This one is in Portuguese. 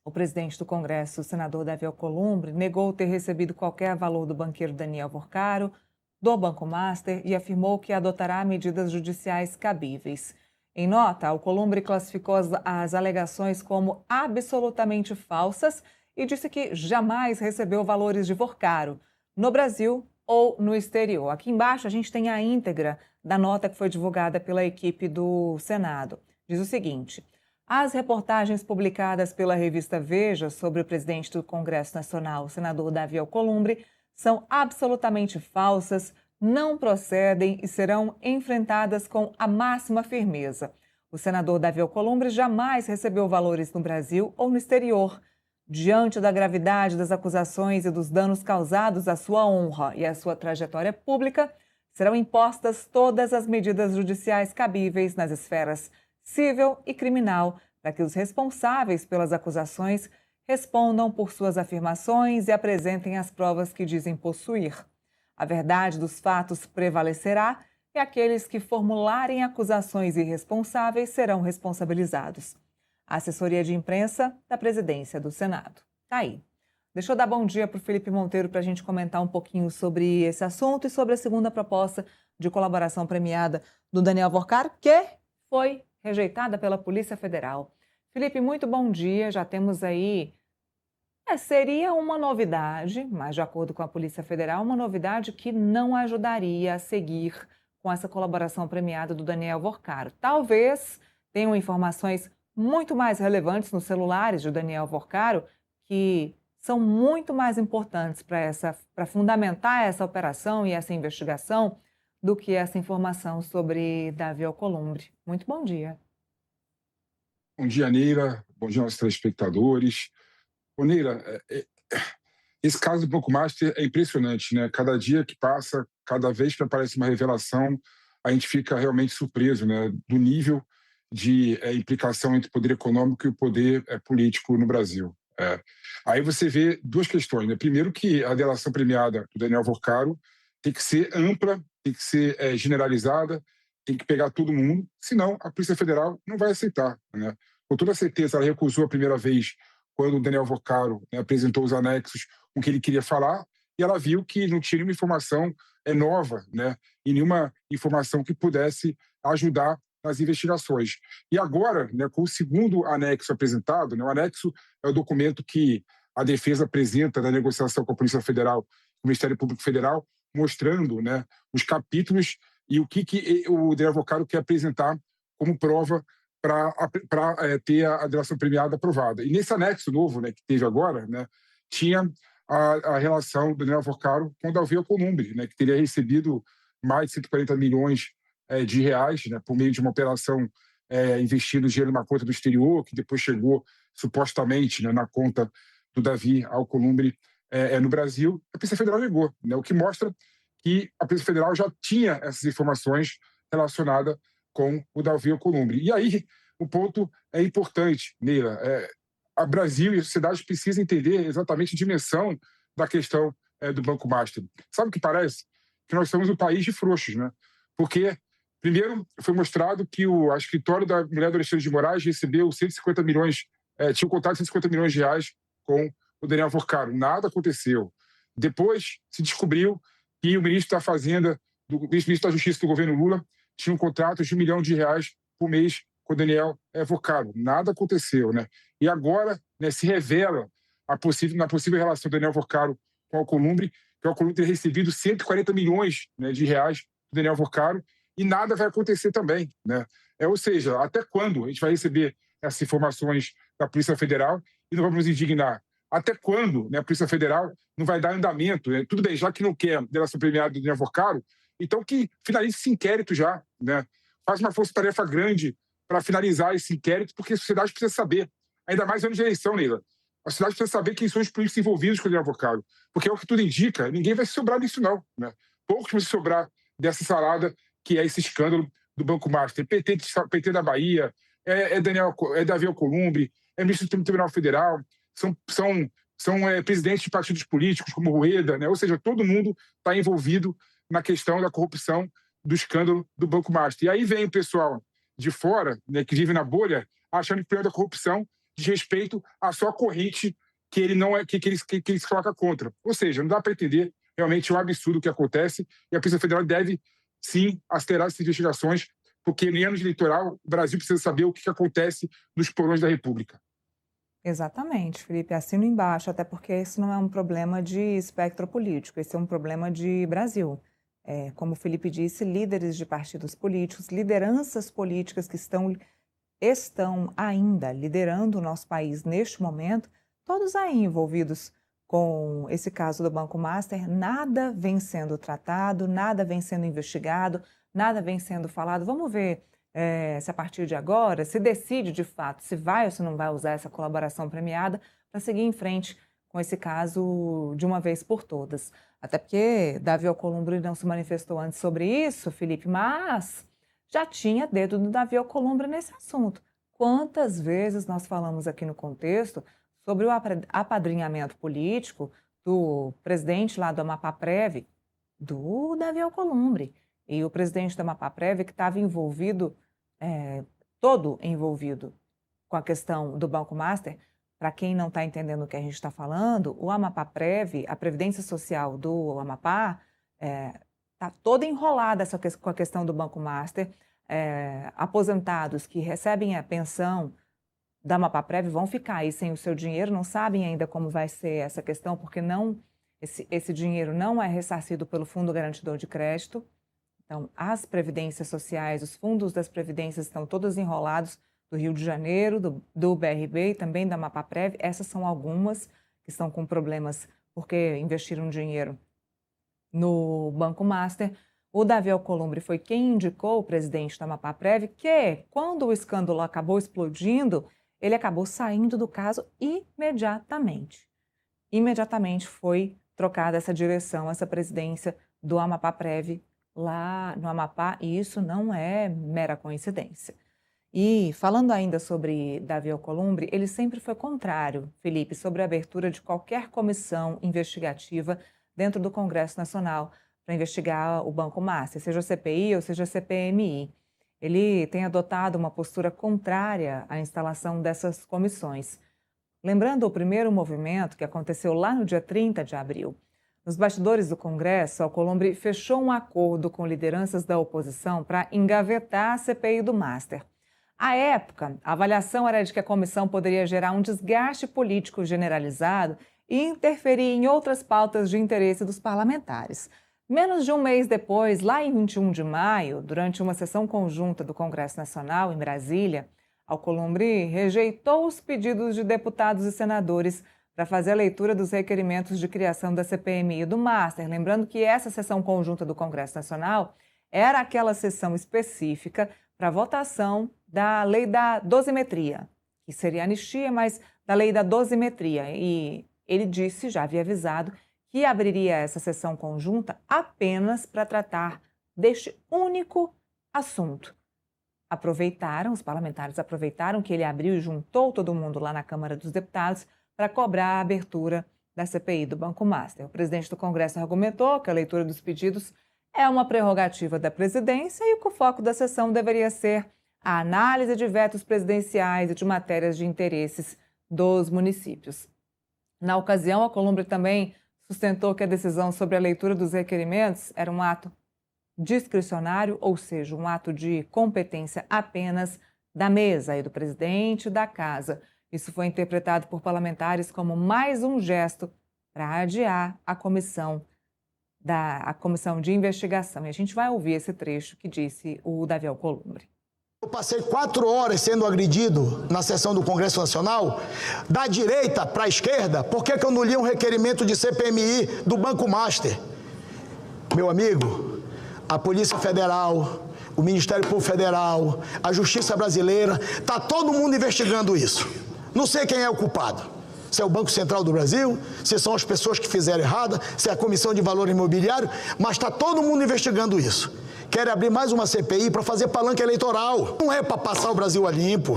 O presidente do Congresso, o senador Davi Alcolumbre, negou ter recebido qualquer valor do banqueiro Daniel Vorcaro, do Banco Master, e afirmou que adotará medidas judiciais cabíveis. Em nota, Alcolumbre classificou as alegações como absolutamente falsas e disse que jamais recebeu valores de Vorcaro, no Brasil ou no exterior. Aqui embaixo a gente tem a íntegra da nota que foi divulgada pela equipe do Senado. Diz o seguinte: as reportagens publicadas pela revista Veja sobre o presidente do Congresso Nacional, o senador Davi Alcolumbre, são absolutamente falsas, não procedem e serão enfrentadas com a máxima firmeza. O senador Davi Alcolumbre jamais recebeu valores no Brasil ou no exterior. Diante da gravidade das acusações e dos danos causados à sua honra e à sua trajetória pública, serão impostas todas as medidas judiciais cabíveis nas esferas civil e criminal, para que os responsáveis pelas acusações respondam por suas afirmações e apresentem as provas que dizem possuir. A verdade dos fatos prevalecerá e aqueles que formularem acusações irresponsáveis serão responsabilizados. A assessoria de imprensa da presidência do Senado. Tá aí. Deixa eu dar bom dia para o Felipe Monteiro para a gente comentar um pouquinho sobre esse assunto e sobre a segunda proposta de colaboração premiada do Daniel Vorcaro, que foi rejeitada pela Polícia Federal. Felipe, muito bom dia. Já temos aí... seria uma novidade, mas de acordo com a Polícia Federal, uma novidade que não ajudaria a seguir com essa colaboração premiada do Daniel Vorcaro. Talvez tenham informações muito mais relevantes nos celulares de Daniel Vorcaro, que são muito mais importantes para fundamentar essa operação e essa investigação, do que essa informação sobre Davi Alcolumbre. Muito bom dia. Bom dia, Neira. Bom dia aos telespectadores. Ô, Neira, esse caso do Banco Master é impressionante, né? Cada dia que passa, cada vez que aparece uma revelação, a gente fica realmente surpreso, né? Do nível de implicação entre o poder econômico e o poder político no Brasil. Aí você vê duas questões, né? Primeiro, que a delação premiada do Daniel Vorcaro tem que ser ampla, tem que ser generalizada, tem que pegar todo mundo, senão a Polícia Federal não vai aceitar, né? Com toda certeza, ela recusou a primeira vez quando o Daniel Vorcaro, né, apresentou os anexos com o que ele queria falar, e ela viu que não tinha nenhuma informação nova, né, e nenhuma informação que pudesse ajudar nas investigações. E agora, né, com o segundo anexo apresentado, né, o anexo é o documento que a defesa apresenta na negociação com a Polícia Federal, com o Ministério Público Federal, mostrando, né, os capítulos e o que o Daniel Vorcaro quer apresentar como prova para ter a delação premiada aprovada. E nesse anexo novo, né, que teve agora, né, tinha a relação do Daniel Vorcaro com o Davi Alcolumbre, né, que teria recebido mais de 140 milhões de reais, né, por meio de uma operação investindo dinheiro numa conta do exterior, que depois chegou supostamente, né, na conta do Davi Alcolumbre no Brasil. A Polícia Federal negou, né, o que mostra que a Polícia Federal já tinha essas informações relacionadas com o Davi Alcolumbre. E aí, o ponto é importante, Neila. A Brasil e a sociedade precisam entender exatamente a dimensão da questão do Banco Master. Sabe o que parece? Que nós somos um país de frouxos, né? Porque, primeiro, foi mostrado que a escritório da mulher do Alexandre de Moraes recebeu 150 milhões, tinha um contrato de 150 milhões de reais com o Daniel Vorcaro. Nada aconteceu. Depois se descobriu que o ministro da Fazenda, o ministro da Justiça do governo Lula, tinha um contrato de R$1 milhão por mês com o Daniel Vorcaro. Nada aconteceu, né? E agora, né, se revela na possível relação do Daniel Vorcaro com o Alcolumbre, que o Alcolumbre teria recebido 140 milhões, né, de reais do Daniel Vorcaro, e nada vai acontecer também, né? Ou seja, até quando a gente vai receber essas informações da Polícia Federal e não vamos nos indignar? Até quando, né, a Polícia Federal não vai dar andamento? Né? Tudo bem, já que não quer delação premiada do Daniel Vorcaro, então que finalize esse inquérito já, né? Faz uma força-tarefa grande para finalizar esse inquérito, porque a sociedade precisa saber, ainda mais ano de eleição, Neila. A sociedade precisa saber quem são os políticos envolvidos com o Daniel Vorcaro, porque é o que tudo indica, ninguém vai se sobrar disso não, né? Poucos vão se sobrar dessa salada que é esse escândalo do Banco Master. PT da Bahia, Davi Alcolumbre, é ministro do Tribunal Federal, são presidentes de partidos políticos, como o Rueda, né? Ou seja, todo mundo está envolvido na questão da corrupção, do escândalo do Banco Master. E aí vem o pessoal de fora, né, que vive na bolha, achando que o problema da corrupção diz respeito à sua corrente que ele não é que ele se coloca contra. Ou seja, não dá para entender, realmente é um absurdo o que acontece, e a Polícia Federal deve, sim, acelerar essas investigações, porque em anos de eleitoral o Brasil precisa saber o que acontece nos porões da República. Exatamente, Felipe, assino embaixo, até porque esse não é um problema de espectro político, esse é um problema de Brasil. Como o Felipe disse, líderes de partidos políticos, lideranças políticas que estão ainda liderando o nosso país neste momento, todos aí envolvidos com esse caso do Banco Master, nada vem sendo tratado, nada vem sendo investigado, nada vem sendo falado. Vamos ver se a partir de agora se decide de fato se vai ou se não vai usar essa colaboração premiada para seguir em frente com esse caso de uma vez por todas. Até porque Davi Alcolumbre não se manifestou antes sobre isso, Felipe, mas já tinha dedo do Davi Alcolumbre nesse assunto. Quantas vezes nós falamos aqui no contexto sobre o apadrinhamento político do presidente lá do Amapá-Prev, do Davi Alcolumbre. E o presidente do Amapá-Prev que estava envolvido, todo envolvido com a questão do Banco Master. Para quem não está entendendo o que a gente está falando, o Amapá-Prev, a Previdência Social do Amapá, está toda enrolada com a questão do Banco Master. Aposentados que recebem a pensão da Amapá-Prev vão ficar aí sem o seu dinheiro, não sabem ainda como vai ser essa questão, porque esse dinheiro não é ressarcido pelo Fundo Garantidor de Crédito. Então, as previdências sociais, os fundos das previdências estão todos enrolados, do Rio de Janeiro, do BRB e também da Amapá-Prev. Essas são algumas que estão com problemas porque investiram dinheiro no Banco Master. O Davi Alcolumbre foi quem indicou o presidente da Amapá-Prev que, quando o escândalo acabou explodindo, ele acabou saindo do caso imediatamente. Imediatamente foi trocada essa direção, essa presidência do Amapá-Prev lá no Amapá, e isso não é mera coincidência. E falando ainda sobre Davi Alcolumbre, ele sempre foi contrário, Felipe, sobre a abertura de qualquer comissão investigativa dentro do Congresso Nacional para investigar o Banco Master, seja CPI ou seja CPMI. Ele tem adotado uma postura contrária à instalação dessas comissões. Lembrando o primeiro movimento que aconteceu lá no dia 30 de abril. Nos bastidores do Congresso, Alcolumbre fechou um acordo com lideranças da oposição para engavetar a CPI do Master. À época, a avaliação era de que a comissão poderia gerar um desgaste político generalizado e interferir em outras pautas de interesse dos parlamentares. Menos de um mês depois, lá em 21 de maio, durante uma sessão conjunta do Congresso Nacional em Brasília, Alcolumbre rejeitou os pedidos de deputados e senadores para fazer a leitura dos requerimentos de criação da CPMI e do Master. Lembrando que essa sessão conjunta do Congresso Nacional era aquela sessão específica para votação da lei da dosimetria, que seria anistia, mas da lei da dosimetria. E ele disse, já havia avisado, que abriria essa sessão conjunta apenas para tratar deste único assunto. Os parlamentares aproveitaram que ele abriu e juntou todo mundo lá na Câmara dos Deputados para cobrar a abertura da CPI do Banco Master. O presidente do Congresso argumentou que a leitura dos pedidos é uma prerrogativa da presidência e que o foco da sessão deveria ser a análise de vetos presidenciais e de matérias de interesses dos municípios. Na ocasião, Alcolumbre também sustentou que a decisão sobre a leitura dos requerimentos era um ato discricionário, ou seja, um ato de competência apenas da mesa e do presidente da casa. Isso foi interpretado por parlamentares como mais um gesto para adiar a comissão de investigação. E a gente vai ouvir esse trecho que disse o Davi Alcolumbre. Eu passei 4 horas sendo agredido na sessão do Congresso Nacional, da direita para a esquerda. Por que eu não li um requerimento de CPMI do Banco Master? Meu amigo, a Polícia Federal, o Ministério Público Federal, a Justiça Brasileira, está todo mundo investigando isso. Não sei quem é o culpado. Se é o Banco Central do Brasil, se são as pessoas que fizeram errado, se é a Comissão de Valor Imobiliário, mas está todo mundo investigando isso. Querem abrir mais uma CPI para fazer palanque eleitoral. Não é para passar o Brasil a limpo.